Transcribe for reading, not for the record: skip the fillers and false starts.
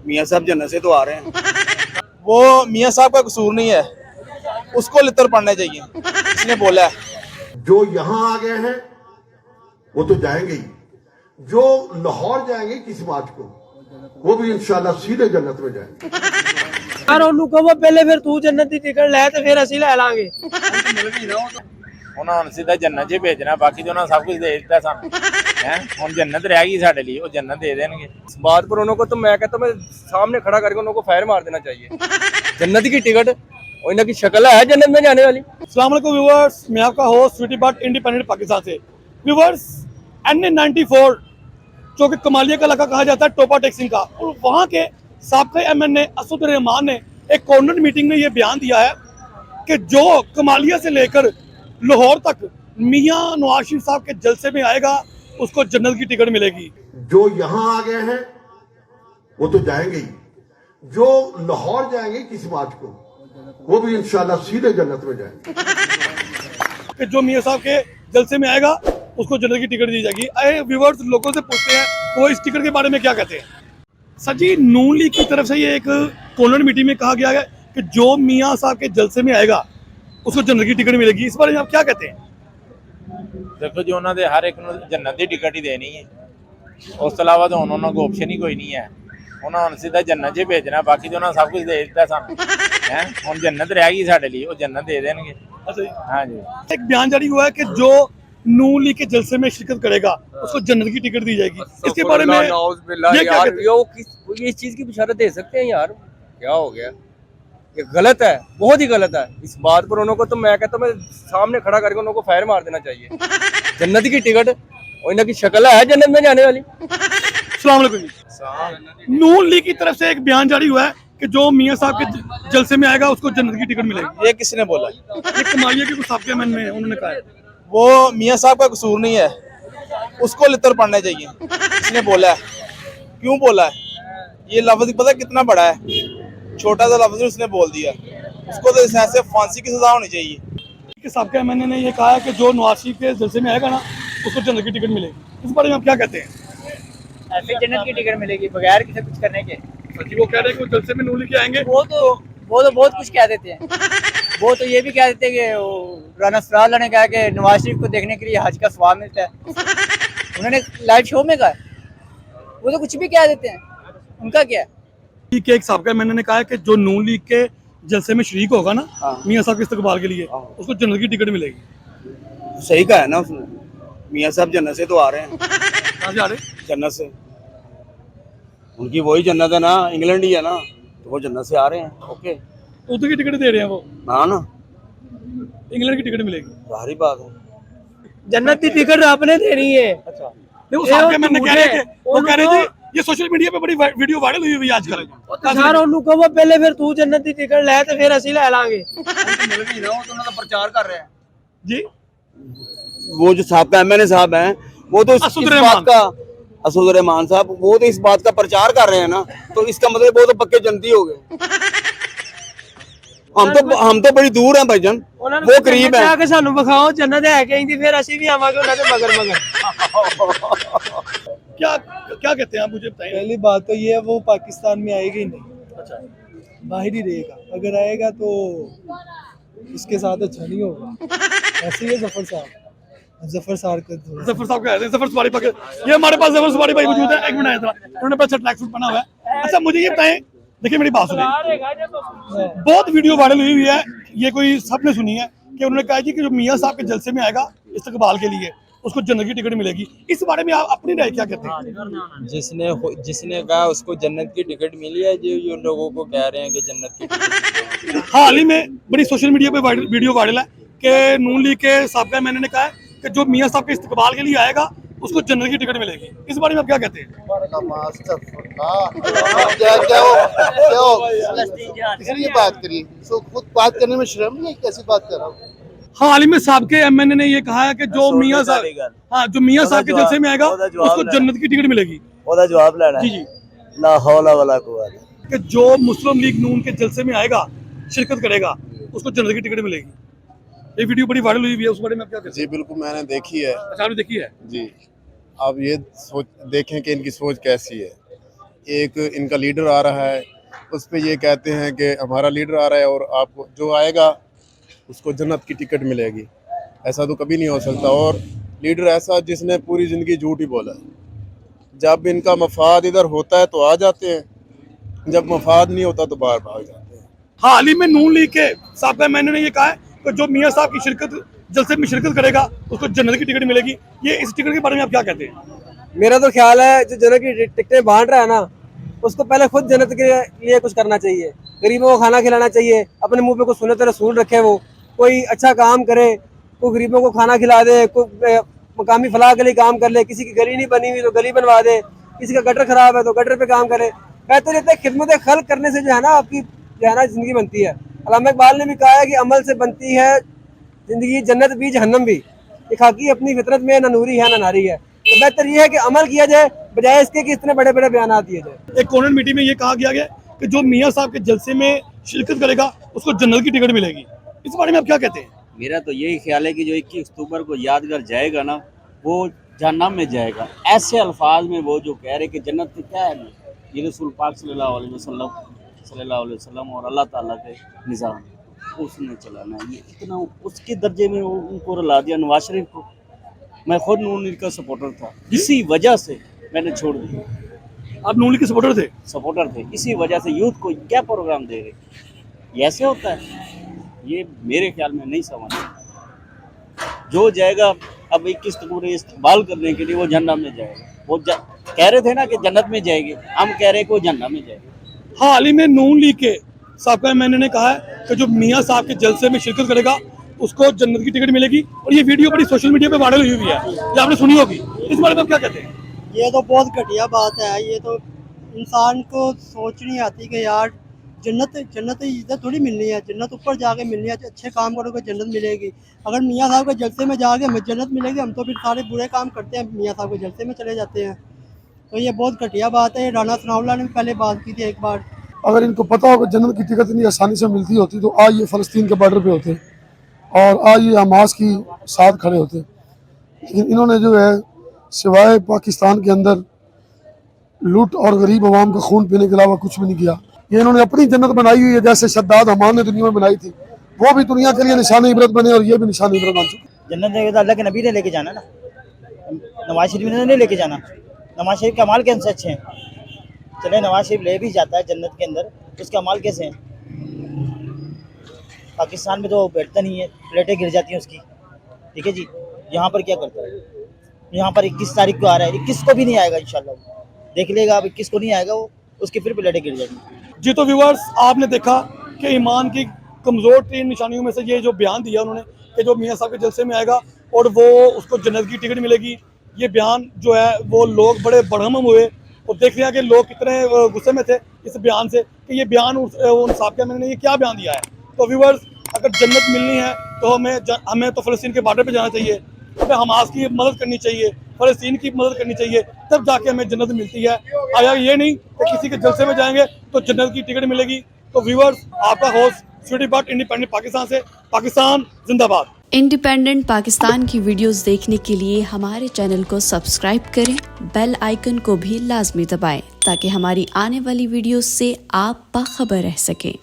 मियाँ साहब जन्नत से तो आ रहे हैं। वो मियाँ साहब का कसूर नहीं है, उसको लितर पड़ने चाहिए, इसने बोला है। जो यहां आ गए हैं वो तो जाएंगे ही, जो लाहौर जाएंगे किसी बात को, वो भी इंशाल्लाह सीधे जन्नत में जाएंगे। यार ਉਹਨੂੰ ਕਹੋ ਪਹਿਲੇ ਫਿਰ ਤੂੰ ਜੰਨਤ ਦੀ ਟਿਕਟ ਲੈ ਤੇ ਫਿਰ ਅਸੀਂ ਲੈ ਲਾਂਗੇ। ਉਹਨਾਂ ਨੂੰ ਸਿੱਧਾ ਜੰਨਤ 'ਚ ਭੇਜਣਾ, ਬਾਕੀ तो ਉਹਨਾਂ सब कुछ दे ਦਿੱਤਾ ਸਾਨੂੰ है। ਹੁਣ जन्नत रह गई साडे लिए, वो जन्नत दे देंगे। इस बात पर उन्होंने को तो मैं कहता हूँ, मैं सामने खड़ा करके उन्होंने को फायर मार देना चाहिए। जन्नत की टिकट और इनकी शक्ल है जन्नत में जाने वाली। अस्सलाम वालेकुम व्यूअर्स, मैं आपका होस्ट स्वीटी बट इंडिपेंडेंट पाकिस्तान से। व्यूअर्स, NA94 जो कि कमालिया का इलाका कहा जाता है टोपा टेक्सिंग का, और वहाँ के साबका MNA असद रहमान ने एक कॉर्नर मीटिंग में ये बयान दिया है कि जो कमालिया से लेकर लाहौर तक मियाँ नवाज शरीफ साहब के जलसे में आएगा उसको जन्नत की टिकट मिलेगी। जो यहां आ गए हैं वो तो जाएंगे ही, जो लाहौर जाएंगे किसी बात को, वो भी इंशाल्लाह सीधे जन्नत में जाएंगे। कि जो मियाँ साहब के जलसे में आएगा उसको जन्नत की टिकट दी जाएगी। अरे व्यूअर्स, लोगों से पूछते हैं वो इस टिकट के बारे में क्या कहते हैं। सर जी, नून लीग की तरफ से ये एक कॉर्नर मीटिंग में कहा गया है कि जो मियाँ साहब के जलसे में आएगा उसको जन्नत की टिकट मिलेगी, इस बारे में आप क्या कहते हैं। देखो जी, उन्होंने हर एक ਨੂੰ जन्नत ਦੀ ਟਿਕਟ ਹੀ ਦੇਣੀ ਹੈ, ਉਸ ਤੋਂ ਇਲਾਵਾ ਤਾਂ ਹੁਣ ਉਹਨਾਂ ਕੋਲ ਆਪਸ਼ਨ ਹੀ ਕੋਈ ਨਹੀਂ ਹੈ। ਉਹਨਾਂ ਨੂੰ ਸਿੱਧਾ ਜੰਨਤ 'ਚ ਭੇਜਣਾ, ਬਾਕੀ तो ਉਹਨਾਂ सब कुछ दे ਦਿੱਤਾ ਸਾਨੂੰ है। ਹੁਣ जन्नत रह गई साडे लिए, वो जन्नत दे देंगे। अच्छा जी, हाँ जी। एक बयान जारी हुआ है कि जो नून लीग के जलसे में शिरकत करेगा उसको जन्नत की टिकट दी जाएगी, इसके बारे में ये क्या कहते हैं। ये इस चीज की बिशारत दे सकते हैं यार, क्या हो गया, ये गलत है, बहुत ही गलत है। इस बात पर उन्होंने को तो मैं कहता हूँ, मैं सामने खड़ा करके उन्होंने को फायर मार देना चाहिए। जन्नत की टिकट और इनकी शक्ल है जन्नत में जाने वाली। अस्सलाम वालेकुम जी। नून लीग की तरफ से एक बयान जारी हुआ है कि जो मियाँ साहब के जलसे में आएगा उसको जन्नत की टिकट मिलेगी। ये किसने बोला? ये कमालिया के कुछ साबके MNA उन्होंने कहा है। वो मियाँ साहब का कसूर नहीं है, उसको लितर पड़ने चाहिए, इसने बोला है। क्यों बोला है? ये लफ्ज पता कितना बड़ा है, छोटा सा लफ्ज उसने बोल दिया, उसको तो ऐसे फांसी की सजा होनी चाहिए। कि साबका MNA ने ये कहा है कि जो नवाज शरीफ के जलसे में आएगा ना उसको जन्नत की टिकट मिलेगी, इस बारे में आप क्या कहते हैं। ऐसे जन्नत की टिकट मिलेगी बगैर किसी कुछ करने के। सच्ची वो कह रहे हैं कि वो जलसे में नून लीग के आएंगे। वो तो बहुत कुछ कह देते हैं। वो तो ये भी कह देते हैं कि राना सराला ने कहा कि नवाज शरीफ को देखने के लिए हज का सवाब मिलता है। उन्होंने लाइव शो में कहा, वो तो कुछ भी कह देते हैं, उनका क्या है। लीग के एक साबका MNA ने कहा है कि जो नून लीग के जलसे में शरीक होगा ना मियाँ साहब के इस्तकबाल के लिए उसको जन्नत की टिकट मिलेगी। सही कहा है ना उसने, मियाँ साहब जन्नत से तो आ रहे हैं। कहाँ से आ रहे? जन्नत से, उनकी वही जन्नत है ना, इंग्लैंड ही है ना, तो वो जन्नत से आ रहे हैं। ओके, तो उधर की टिकट दे रहे हैं वो, हाँ ना, इंग्लैंड की टिकट मिलेगी। सारी बात है। जन्नत की टिकट आपने देनी है। अच्छा, वो साबका MNA कह रहे थे, वो कह रहे थे ये सोशल मीडिया पे बड़ी वीडियो वायरल हुई है आजकल। यार ਉਹਨੂੰ ਕਹੋ ਪਹਿਲੇ ਫਿਰ ਤੂੰ ਜन्नत ਦੀ ਟਿਕਟ ਲੈ ਤੇ ਫਿਰ ਅਸੀਂ ਲੈ ਲਾਂਗੇ। प्रचार कर रहे हैं जी, वो जो साहब का MNA साहब हैं वो तो इस बात का, असद रहमान साहब, वो तो इस बात का प्रचार कर रहे हैं ना, तो इसका मतलब वो तो पक्के जनती हो गए। हम तो बड़ी दूर हैं भाईजान, वो करीब है। ਕਿ ਸਾਨੂੰ ਵਿਖਾਓ ਜन्नत ਹੈ ਕਿ ਇੰਦੀ ਫਿਰ ਅਸੀਂ ਵੀ ਆਵਾਂਗੇ ਉਹਨਾਂ ਦੇ मगर। क्या क्या कहते हैं आप मुझे बताइए। पहली बात तो ये है, वो पाकिस्तान में आएगा ही नहीं। अच्छा, बाहर ही रहेगा, अगर आएगा तो उसके साथ अच्छा नहीं होगा। ऐसे ही है जफर साहब, जफर साहब का जफर साहब कह रहे हैं, जफर सुवारी पाके, ये हमारे पास जफर सुवारी भाई मौजूद है। एक मिनट आया था, उन्होंने पीछे ट्रैक सूट पहना हुआ है। अच्छा, मुझे ये बताएं, देखिए मेरी बात सुनिए, बहुत वीडियो वायरल हुई है, ये कोई सबने सुनी है कि उन्होंने कहा जी कि जो मियाँ साहब के जलसे में आएगा इस्तकबाल के लिए उसको जन्नत की टिकट मिलेगी, इस बारे में आप अपनी राय क्या कहते हैं। जिसने कहा उसको जन्नत की टिकट मिली है, जो ये लोगों को कह रहे हैं कि जन्नत की टिकट। हाल ही में बड़ी सोशल मीडिया पे वीडियो वायरल है कि नून लीग के साबका MNA ने कहा है कि जो मियाँ साहब के इस्तकबाल के लिए आएगा उसको जन्नत की टिकट मिलेगी, इस बारे में आप क्या कहते हैं। इसलिए बात करिए, तो खुद बात करने में शर्म नहीं है, कैसी बात कर रहा हूँ। हाल ही में साबके MNA ने ये कहा है कि जो मियाँ साहब, हाँ, जो मियाँ साहब के जलसे में आएगा उसको जन्नत की टिकट मिलेगी। ओदा जवाब लेना जी जी, ला हौला वला कुव्वत। कि जो मुस्लिम लीग नून के जलसे में आएगा शिरकत करेगा उसको जन्नत की टिकट मिलेगी। ये वीडियो बड़ी वायरल हुई है, उस बारे में आप क्या कहते हैं। जी बिल्कुल, मैंने देखी है। अच्छा, आपने देखी है जी, आप ये सोच देखें कि इनकी सोच कैसी है। एक इनका लीडर आ रहा है, उस पे ये कहते हैं कि हमारा लीडर आ रहा है और आपको जो आएगा उसको जन्नत की टिकट मिलेगी। ऐसा तो कभी नहीं हो सकता। और लीडर ऐसा जिसने पूरी ज़िंदगी झूठ ही बोला है। जब इनका मफाद इधर होता है तो आ जाते हैं, जब मफाद नहीं होता तो बाहर भाग जाते हैं। हाल ही में नून लीग के साबिक़ा एमएनए ने ये कहा है कि जो मियां साहब की शिरकत जलसे में शिरकत करेगा उसको जन्नत की टिकट मिलेगी। ये इस टिकट के बारे में आप क्या कहते हैं? मेरा तो ख्याल है जो जन्नत की टिकटें बांट रहा है ना, उसको पहले खुद जन्नत के लिए कुछ करना चाहिए। गरीबों को खाना खिलाना चाहिए, अपने मुंह पे कुछ सुन्नत रसूल रखे, वो कोई अच्छा काम करे, कोई गरीबों को खाना खिला दे, कोई मकामी फलाह के लिए काम कर ले, किसी की गली नहीं बनी हुई तो गली बनवा दे, किसी का गटर खराब है तो गटर पे काम करे। कहते रहते हैं खिदमत खल्क करने से जो है ना आपकी जो है ना जिंदगी बनती है। अल्लामा इकबाल ने भी कहा है कि अमल से बनती है जिंदगी, जन्नत भी जहन्नम भी। ये खाकी अपनी फितरत में ना नूरी है ना नारी है। तो बेहतर ये है कि अमल किया जाए बजाय इसके कि इतने बड़े बड़े बयान दिए जाए। एक कॉर्नर मीटिंग में ये कहा गया कि जो मियां साहब के जलसे में शिरकत करेगा उसको जन्नत की टिकट मिलेगी। इस बारे में आप क्या कहते हैं? मेरा तो यही ख्याल है कि जो 21 अक्टूबर को यादगार जाएगा ना, वो जहन्नम में जाएगा। ऐसे अल्फाज में वो जो कह रहे कि जन्नत तो क्या है, ये रसूल पाक सल्लल्लाहु अलैहि वसल्लम और अल्लाह ताला के निज़ाम उसने चलाना है। ये इतना उसके दर्जे में उनको रुला दिया नवाज शरीफ को। मैं खुद नून लीग का सपोर्टर था, इसी वजह से मैंने छोड़ दिया। आप नून लीग के सपोर्टर थे? इसी वजह सेयूथ को क्या प्रोग्राम दे रहे, ये ऐसे होता है? ये मेरे ख्याल में नहीं समझ। जो जाएगा अब 21 अक्टूबर इस्तेमाल करने के लिए वो जन्नत में जाएगा। वो कह रहे थे ना कि जन्नत में जाएगी, हम कह रहे हैं कि वो जन्नत में जाएगी। हाल ही में नून लीग के साबिक़ा एमएनए ने कहा है कि जो मियां साहब के जलसे में शिरकत करेगा उसको जन्नत की टिकट मिलेगी। और ये वीडियो बड़ी सोशल मीडिया पे वायरल हुई हुई है, ये आपने सुनी होगी। इस बारे में आप क्या कहते हैं? ये तो बहुत घटिया बात है। ये तो इंसान को सोच नहीं आती कि यार जन्नत इधर थोड़ी मिलनी है, जन्नत ऊपर जाके मिलनी है। अच्छे काम करोगे जन्नत मिलेगी। अगर मियां साहब के जलसे में जाके हमें जन्नत मिलेगी, हम तो फिर सारे बुरे काम करते हैं, मियां साहब के जलसे में चले जाते हैं। तो ये बहुत घटिया बात है। राना सनाउल्लाह ने भी पहले बात की थी एक बार। अगर इनको पता हो कि जन्नत की टिकट इतनी आसानी से मिलती होती तो आज ये फ़लस्तीन के बॉर्डर पे होते और आज ये हमास की साथ खड़े होते। लेकिन इन्होंने जो है सिवाय पाकिस्तान के अंदर लूट और गरीब अवाम का खून पीने के अलावा कुछ भी नहीं किया। ये इन्होंने अपनी जन्नत बनाई हुई है, जैसे शद्दाद हमान ने दुनिया में बनाई थी। वो भी दुनिया के लिए निशान इबरत बने और ये भी निशान इबरत बन चुके। जन्नत में तो अल्लाह के नबी ने लेके जाना ना, नवाज शरीफ ने नहीं लेके जाना। नवाज शरीफ के अमाल कैसे अच्छे हैं? चले नवाज शरीफ ले भी जाता है जन्नत के अंदर, उसके अमाल कैसे हैं? पाकिस्तान में तो बैठता नहीं है, प्लेटें गिर जाती हैं उसकी। ठीक है जी, यहाँ पर क्या करता है? यहाँ पर 21 तारीख को आ रहा है, 21 को भी नहीं आएगा इंशाल्लाह। देख लेगा, अब 21 को नहीं आएगा वो, उसकी फिर प्लेटें गिर जाएंगी। जी तो व्यूअर्स, आपने देखा कि ईमान की कमज़ोर 3 निशानियों में से ये जो बयान दिया उन्होंने कि जो मियां साहब के जलसे में आएगा और वो उसको जन्नत की टिकट मिलेगी। ये बयान जो है वो लोग बड़े बड़हम हुए और देख रहे हैं कि लोग कितने गुस्से में थे इस बयान से कि ये बयान उन साबिक़ा एमएनए ने ये क्या बयान दिया है। तो व्यूअर्स, अगर जन्नत मिलनी है तो हमें तो फ़लस्तीन के बॉर्डर पे जाना चाहिए, हमें हमास की मदद करनी चाहिए, फ़लस्तीन की मदद करनी चाहिए, तब जाके हमें जन्नत मिलती है। आया ये नहीं कि किसी के जलसे में जाएंगे तो जन्नत की टिकट मिलेगी। तो व्यूअर्स, आपका होस्ट स्वीटी बट इंडिपेंडेंट पाकिस्तान से, पाकिस्तान जिंदाबाद। इंडिपेंडेंट पाकिस्तान की वीडियोस देखने के लिए हमारे चैनल को सब्सक्राइब करें, बेल आइकन को भी लाजमी दबाएं ताकि हमारी आने वाली वीडियोस से आप बाखबर रह सकें।